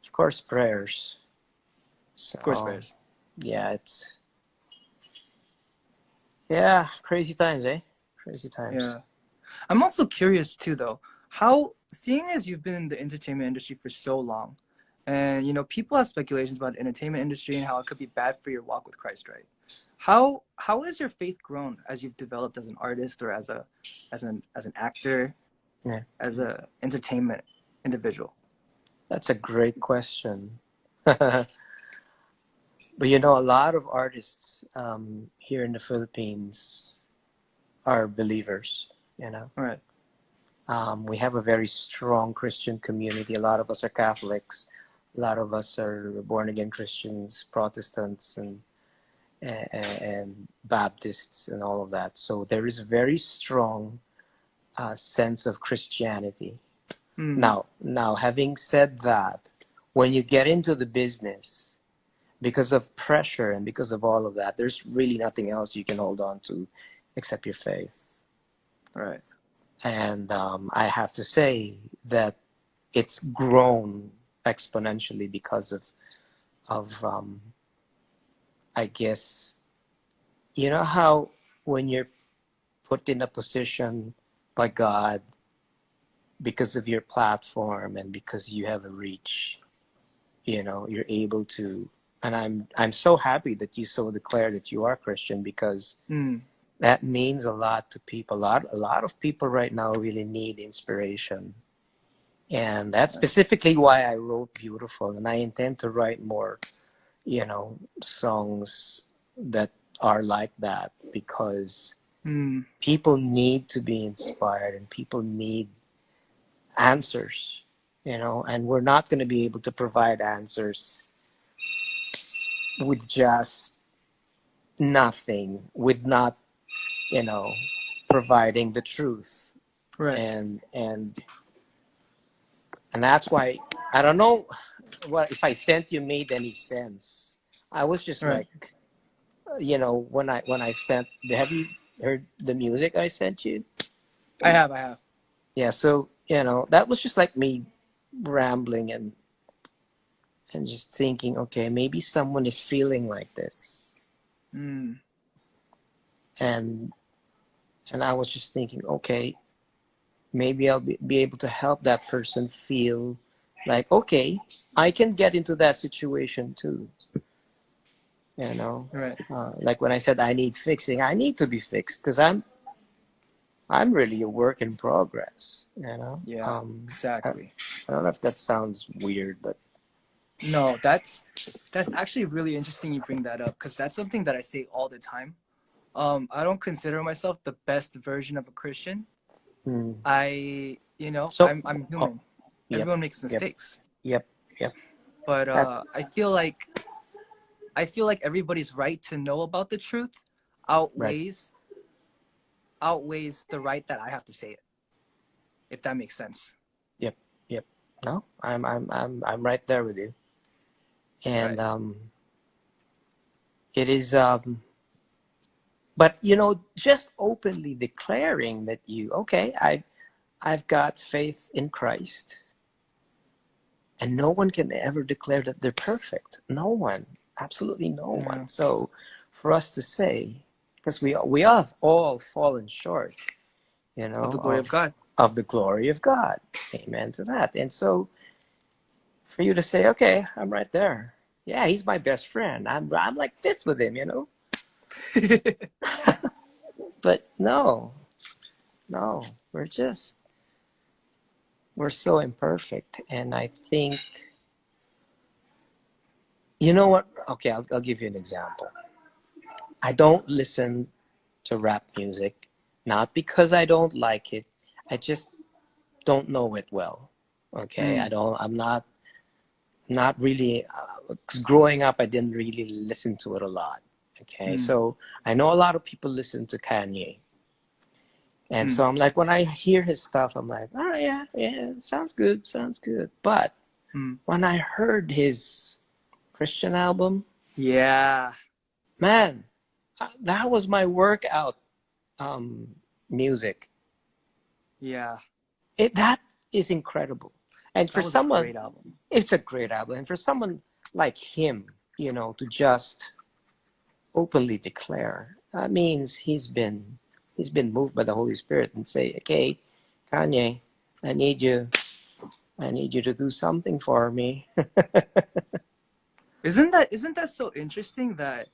of course prayers. Of course, So bears. yeah, yeah, crazy times, eh? Crazy times. Yeah. I'm also curious too, though. How, seeing as you've been in the entertainment industry for so long, and people have speculations about the entertainment industry and how it could be bad for your walk with Christ, right? How has your faith grown as you've developed as an artist or as an actor, Yeah, as a entertainment individual? that's a great question. But a lot of artists here in the Philippines are believers. You know, All right. we have a very strong Christian community. A lot of us are Catholics. A lot of us are born again Christians, Protestants, and Baptists, and all of that. So there is a very strong sense of Christianity. Mm, Now, having said that, when you get into the business, because of pressure and because of all of that, there's really nothing else you can hold on to except your faith. all right. And I have to say that it's grown exponentially because of I guess how when you're put in a position by God because of your platform and because you have a reach, you're able to. And I'm so happy that you so declare that you are Christian, because Mm, that means a lot to people. A lot of people right now really need inspiration. And that's right. specifically why I wrote Beautiful. And I intend to write more, songs that are like that because Mm, people need to be inspired and people need answers, and we're not going to be able to provide answers with just nothing, with not, you know, providing the truth. right, And that's why I don't know what if I sent you made any sense. I was just right. like, when I sent, have you heard the music I sent you? I have. Yeah, so that was just like me rambling and just thinking, okay, maybe someone is feeling like this, Mm, and I was just thinking, okay, maybe I'll be able to help that person feel like, okay, I can get into that situation too. You know, right. like when I said I need fixing, I need to be fixed because I'm really a work in progress. Yeah, I, exactly. I don't know if that sounds weird, but No, that's actually really interesting you bring that up because that's something that I say all the time. I don't consider myself the best version of a Christian. mm. So, I'm oh, human. yep, Everyone makes yep, mistakes. yep, yep. But That I feel like everybody's right to know about the truth right. outweighs outweighs the right that I have to say it, if that makes sense. Yep, yep. No, I'm right there with you, and Right. it is but just openly declaring that okay, I've got faith in Christ, and no one can ever declare that they're perfect. No one, absolutely no Yeah. one. So for us to say, because we have all fallen short, Of the glory of of God. the glory of God. Amen to that. And so for you to say, okay, I'm right there. Yeah, he's my best friend. I'm like this with him. But no, no, we're so imperfect. And I think, you know what? Okay, I'll give you an example. I don't listen to rap music, not because I don't like it. I just don't know it well. Okay, Mm, I'm not really, 'cause growing up, I didn't really listen to it a lot. Okay, mm, so I know a lot of people listen to Kanye. And mm, so I'm like, when I hear his stuff, I'm like, oh, yeah, yeah, sounds good, sounds good. But mm. when I heard his Christian album, Yeah. man, that was my workout um, music. Yeah. That is incredible. And for That was a someone, great album. it's a great album. And for someone like him, to just openly declare, that means he's been moved by the Holy Spirit and say, okay, Kanye, I need you I need you to do something for me. Isn't that so interesting that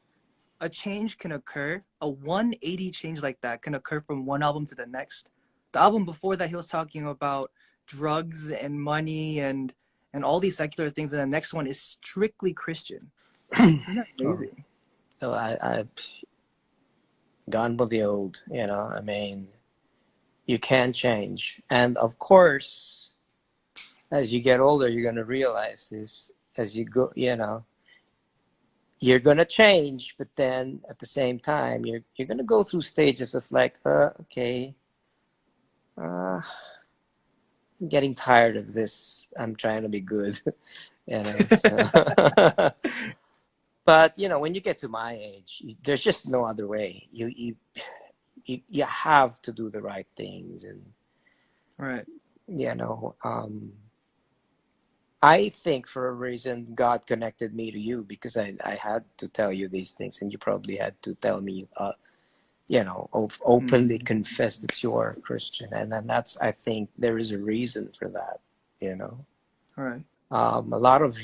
a change can occur, a 180 change like that can occur from one album to the next. The album before that he was talking about drugs and money and all these secular things, and the next one is strictly Christian. Isn't that Oh, amazing? so I gone with the old, I mean, you can change. And of course, as you get older, you're going to realize this as you go, you're going to change, but then at the same time, you're going to go through stages of like, okay, uh, I'm getting tired of this. I'm trying to be good, so. But when you get to my age, there's just no other way. You have to do the right things, and Right. you know, I think for a reason God connected me to you because I had to tell you these things, and you probably had to tell me, openly Mm, confess that you are a Christian, and then that's I think there is a reason for that. You know, right. a lot of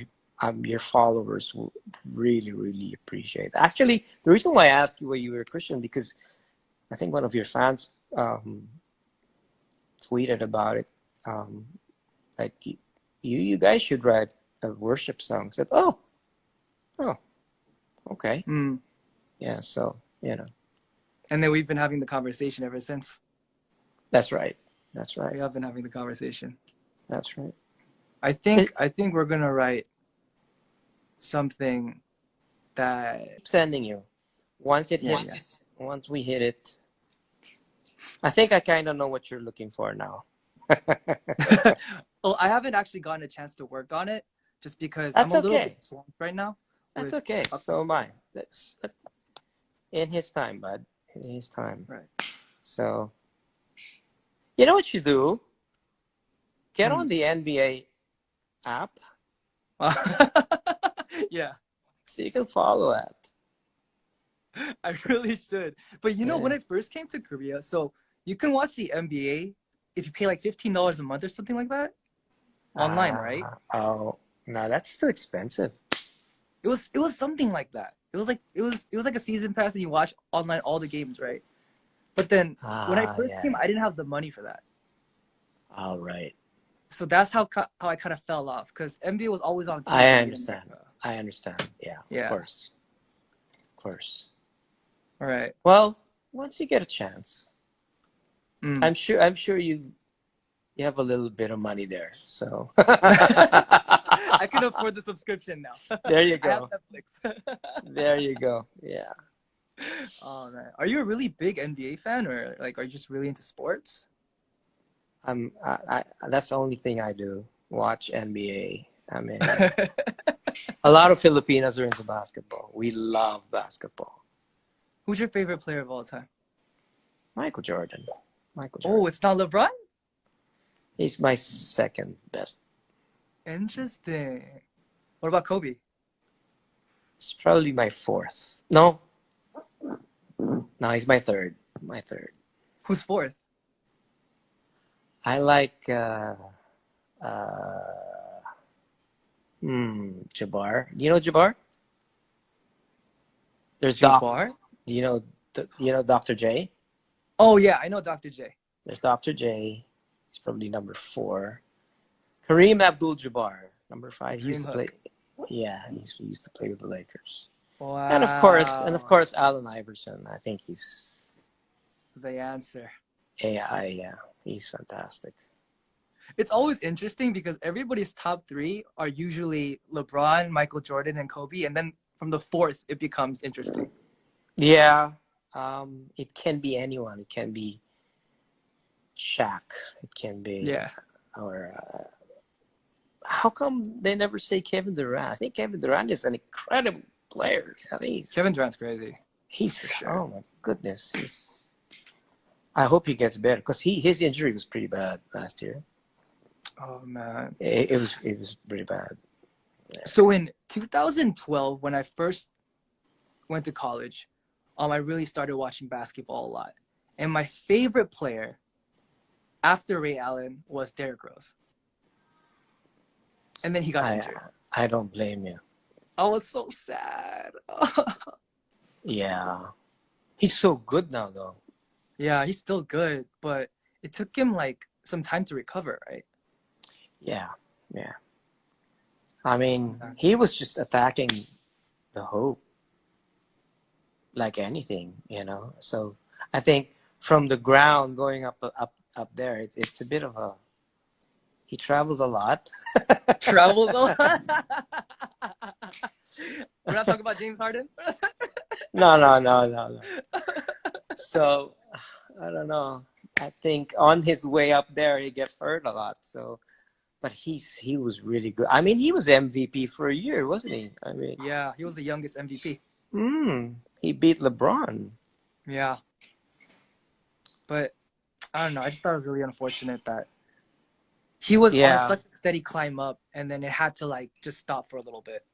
your followers will really, really appreciate. Actually, the reason why I asked you whether you were a Christian because I think one of your fans tweeted about it. Um, like you guys should write a worship song. I said, oh, okay, Mm, yeah. So you know. And then we've been having the conversation ever since. That's right. That's We right. have been having the conversation. That's right. I It, think we're gonna write something that sending you. Once it yeah, yeah. hits, once we hit it, I think I kind of know what you're looking for now. Well, I haven't actually gotten a chance to work on it just because I'm That's a little bit okay. swamped right now That's with okay. So am I. updates. That's in his time, bud. In his time. Right. So, you know what you do? Get Hmm. on the NBA app Yeah, so you can follow that. I really should. But you know, Yeah. when I first came to Korea, so you can watch the NBA if you pay like $15 a month or something like that online, right? Oh, no, that's too expensive. It was something like that. It was like a season pass and you watch online all the games, right? But then when I first Yeah. came, I didn't have the money for that. All right. So that's how I kind of fell off because NBA was always on I TV in understand. America. I understand. Yeah, of Yeah. course. Of course. All right. Well, once you get a chance, Mm. I'm sure you have a little bit of money there. So I can afford the subscription now. there you I have go. Netflix. There you go. Yeah. Oh man, are you a really big NBA fan, or like are you just really into sports? I that's the only thing I do. Watch NBA. I mean, a lot of Filipinos are into basketball. We love basketball. Who's your favorite player of all time? Michael Jordan. Michael Oh, Jordan. it's not LeBron? He's my second best. Interesting. What about Kobe? It's probably my fourth. No, no, he's my third. My third. Who's fourth? I like uh, Jabbar. Do you know Jabbar? There's Doc. Jabbar? Do you know Dr. J? Oh yeah, I know Dr. J. There's Dr. J. He's probably number four. Kareem Abdul-Jabbar, number The five. He used Dream to play. Hook. Yeah, he used to play with the Lakers. And of course, Wow. Allen Iverson. I think he's The answer. AI. Yeah, he's fantastic. It's always interesting because everybody's top three are usually LeBron, Michael Jordan, and Kobe, and then from the fourth it becomes interesting. Yeah, it can be anyone. It can be Shaq. It can be, Yeah. or how come they never say Kevin Durant? I think Kevin Durant is an incredible player. I think Kevin Durant's crazy. he's For sure. oh my goodness. I hope he gets better because his injury was pretty bad last year. Oh man. It was pretty bad. So in 2012, when I first went to college, I really started watching basketball a lot. And my favorite player after Ray Allen was Derrick Rose. And then he got I injured. I don't blame you. I was so sad. Yeah, he's so good now though. Yeah, he's still good, but it took him like some time to recover, right? Yeah, yeah. I mean, he was just attacking the hoop like anything. So I think from the ground going up there, it's a bit of a. He travels a lot. Travels a lot. We're not talking about James Harden. No, no, no, no, no. So I don't know. I think on his way up there, he gets hurt a lot. So, but he was really good. I mean, he was MVP for a year, wasn't he? I mean, Yeah, he was the youngest MVP. he beat LeBron. Yeah, but I don't know. I just thought it was really unfortunate that he was on Yeah, such a steady climb up, and then it had to like just stop for a little bit.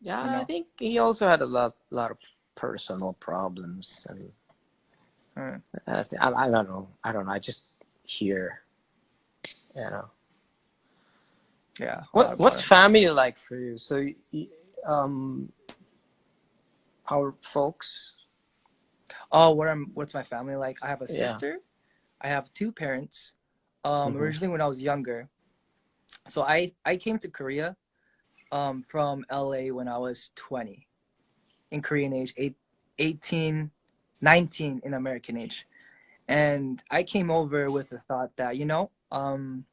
yeah. I think he also had a lot of personal problems, and Mm. I don't know. I don't know. I just hear, you know. Yeah, a lot What's about it. family like for you? So, um, our folks. Oh, what's my family like? I have a Yeah. sister. I have two parents. Mm-hmm. Originally when I was younger, so I came to Korea, from LA when I was 20, in Korean age, 18 19 in American age. And I came over with the thought that, I'm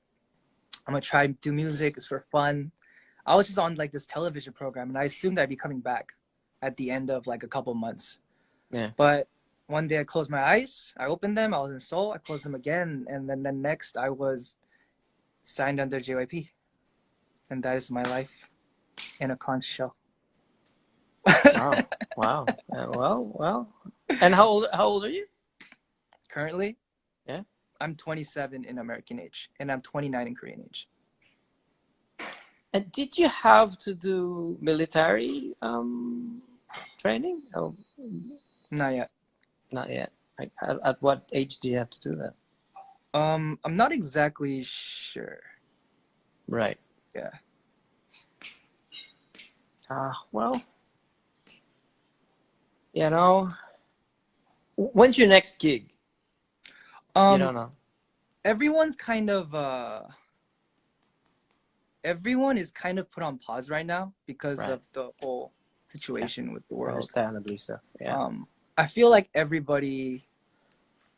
gonna try to do music. It's for fun. I was just on like this television program, and I assumed I'd be coming back at the end of like a couple months. Yeah. But one day I closed my eyes, I opened them, I was in Seoul, I closed them again, and then the next I was signed under JYP, and that is my life in a conch shell. Wow. Wow. Well. And how old are you? Currently, Yeah. I'm 27 in American age, and I'm 29 in Korean age. And did you have to do military training? Oh, Not yet. not yet. Like, at what age do you have to do that? I'm not exactly sure. Right. Yeah. Well, you know, when's your next gig? You don't Um, know. everyone's kind of everyone is kind of put on pause right now because Right. of the whole situation with the world. Understandably so. Yeah. I feel like everybody,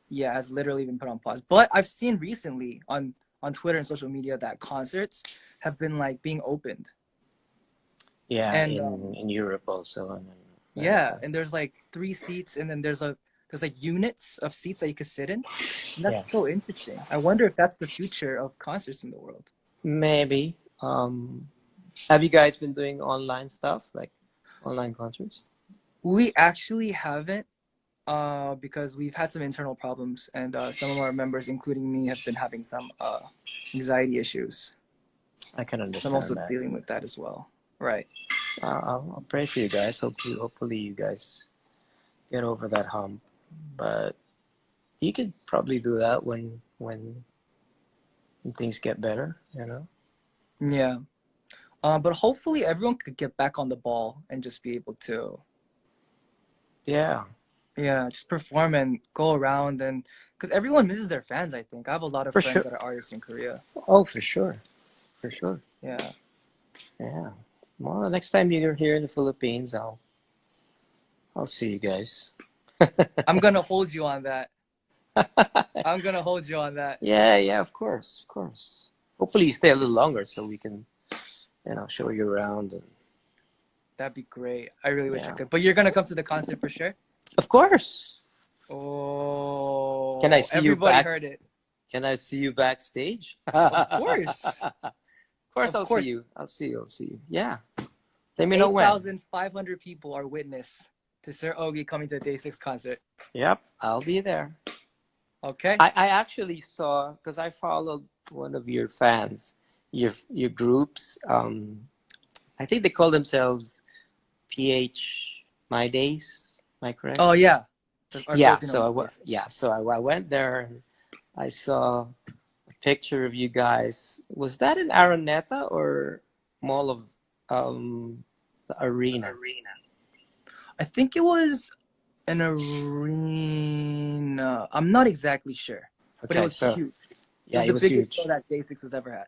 yeah, has literally been put on pause. But I've seen recently on Twitter and social media that concerts have been like being opened. Yeah. And In Europe also. And yeah, and there's like 3 seats, and then there's like units of seats that you could sit in. And that's Yeah. so interesting. I wonder if that's the future of concerts in the world. Maybe. Have you guys been doing online stuff, like online concerts? We actually haven't, because we've had some internal problems, and some of our members, including me, have been having some anxiety issues. I can So I'm understand also that. dealing with that as well. Right. I'll pray for you guys. Hopefully you guys get over that hump. But you could probably do that when things get better, you know? Yeah. But hopefully everyone could get back on the ball and just be able to, Yeah, yeah, just perform and go around, and because everyone misses their fans. I think I have a lot of for friends sure. that are artists in Korea. Oh, for sure. For sure. Yeah. Yeah. Well, the next time you're here in the Philippines, I'll see you guys. I'm gonna hold you on that. I'm gonna hold you on that. Yeah, of course, of course. Hopefully you stay a little longer so we can, show you around and That'd be great. I really wish I yeah. could. But you're gonna come to the concert for sure. Of course. Oh, Can I see you everybody back? heard it. Can I see you backstage? Of course. Of course, Of I'll course. see you. I'll see you. Yeah. Let me know when. 8,500 people are witness to Sir Ogie coming to the Day 6 concert. Yep, I'll be there. Okay. I actually saw, because I followed one of your fans, your groups. I think they call themselves PH My Days. Am I correct? Oh yeah. Our Yeah. Filipino So I went there and I saw a picture of you guys. Was that in Araneta or Mall of the Arena? I think it was an arena. I'm not exactly sure, but it Okay, was so huge. yeah, It it was was the biggest huge. show that Day 6 has ever had.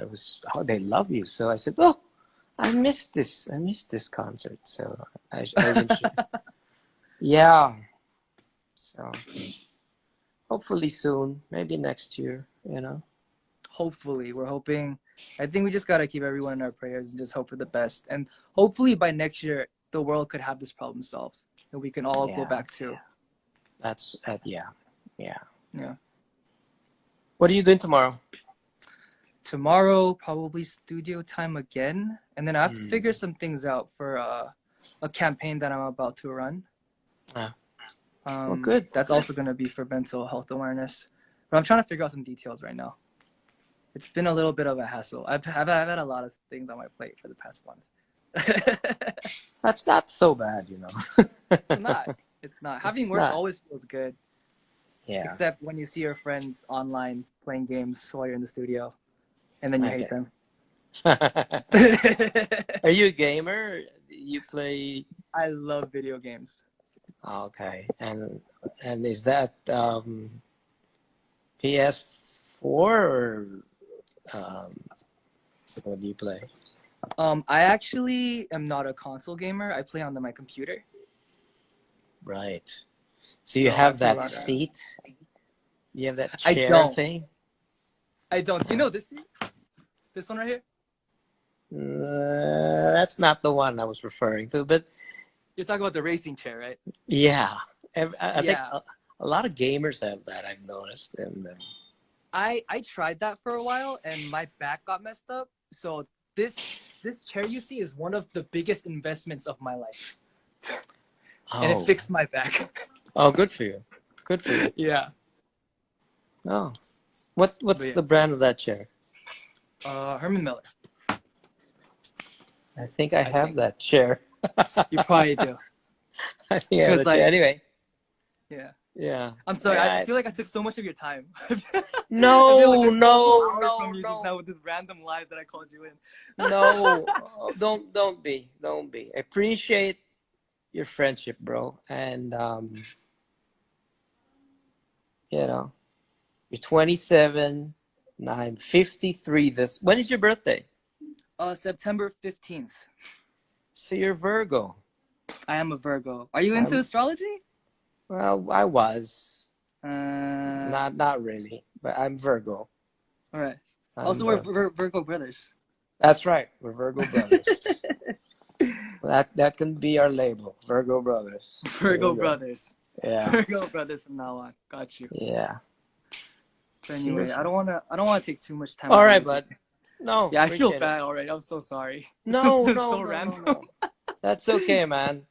It was. Oh, they love you. So I said, "Oh, I missed this. I missed this concert." So I went. Yeah. So hopefully soon, maybe next year. Hopefully, we're hoping. I think we just gotta keep everyone in our prayers and just hope for the best. And hopefully by next year, the world could have this problem solved, and we can all go Yeah. back to. That's yeah. Yeah. What are you doing tomorrow? Tomorrow, probably studio time again, and then I have to figure some things out for a campaign that I'm about to run. Yeah. Well, good. That's also gonna be for mental health awareness, but I'm trying to figure out some details right now. It's been a little bit of a hassle. I've had a lot of things on my plate for the past month. That's not so bad. It's not. It's not. Having It's work not. always feels good, Yeah. except when you see your friends online playing games while you're in the studio, and then you hate them. Are you a gamer? You play? I love video games. Okay. And is that PS4 or what do you play? I actually am not a console gamer. I play on my computer. Right. So you So I have put a that lot of. seat. You have that I chair don't. thing. I don't. Do you know this? This one right here? That's not the one I was referring to, but You're talking about the racing chair, right? yeah, I think Yeah. a lot of gamers have that. I've noticed, and I tried that for a while and my back got messed up. So this chair you see is one of the biggest investments of my life. And it oh, fixed my back. oh, good for you, good for you. Yeah. Oh, But what's yeah. the brand of that chair? Herman Miller, I think I I have think. that chair. You probably do. I think I have Because that chair. like, Anyway, yeah. yeah. I'm sorry, I feel like I took so much of your time. I feel like No, I stole a whole no, hour from no, you just no, now with this random live that I called you in. no. Oh, don't be. I appreciate your friendship, bro. And you know, you're 27, and I'm 53. This when is your birthday? September 15th. So you're Virgo. I am a Virgo. Are you into I'm astrology? well. I was Uh, not really, but I'm Virgo. all right. Also, I'm. we're Virgo brothers. That's right. We're Virgo brothers. That can be our label, Virgo brothers. There Virgo you go. brothers. Yeah, Virgo brothers from now on. Got you. yeah. But So you're. anyway, I don't wanna take too much time All out of right, your bud. day. No, Yeah, I feel appreciate it. bad already. I'm so sorry. This is No, just no, so no, no, random. no. That's okay, man.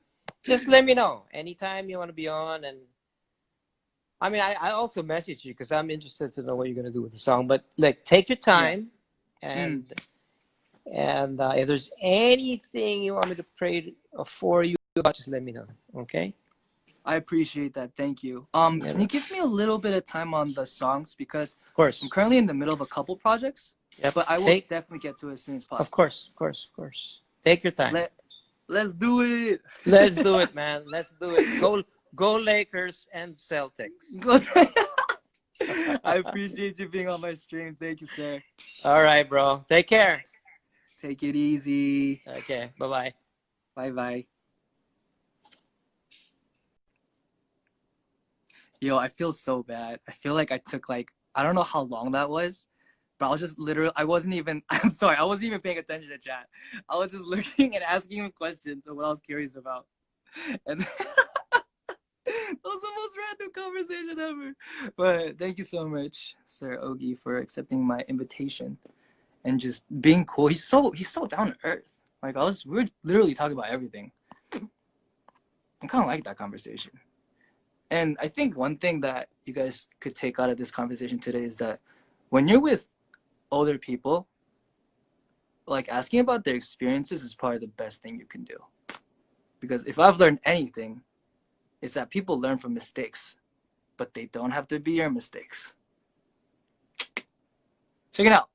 Just let me know anytime you want to be on. And I mean, I also message you because I'm interested to know what you're gonna do with the song. But like, take your Yeah. time, Mm. and if there's anything you want me to pray for you about, just let me know. Okay? I appreciate that. Thank you. Yeah, Can you give me a little bit of time on the songs because of I'm course. currently in the middle of a couple projects, Yep. but I will Take. definitely get to it as soon as Of possible. course, of course, of course. Take your time. Let's do it. Let's do it, man. Let's do it. Go Lakers and Celtics. Go I appreciate you being on my stream. Thank you, sir. All right, bro. Take care. Take it easy. Okay. Bye-bye. Bye bye. Yo, I feel so bad. I feel like I took like I don't know how long that was, but I was just literally I wasn't even I'm sorry, I wasn't even paying attention to chat. I was just looking and asking him questions of what I was curious about. And that was the most random conversation ever. But thank you so much, Sir Ogie, for accepting my invitation and just being cool. He's so down to earth. Like we were literally talking about everything. I kind of like that conversation. And I think one thing that you guys could take out of this conversation today is that when you're with older people, like asking about their experiences is probably the best thing you can do. Because if I've learned anything, it's that people learn from mistakes, but they don't have to be your mistakes. Check it out.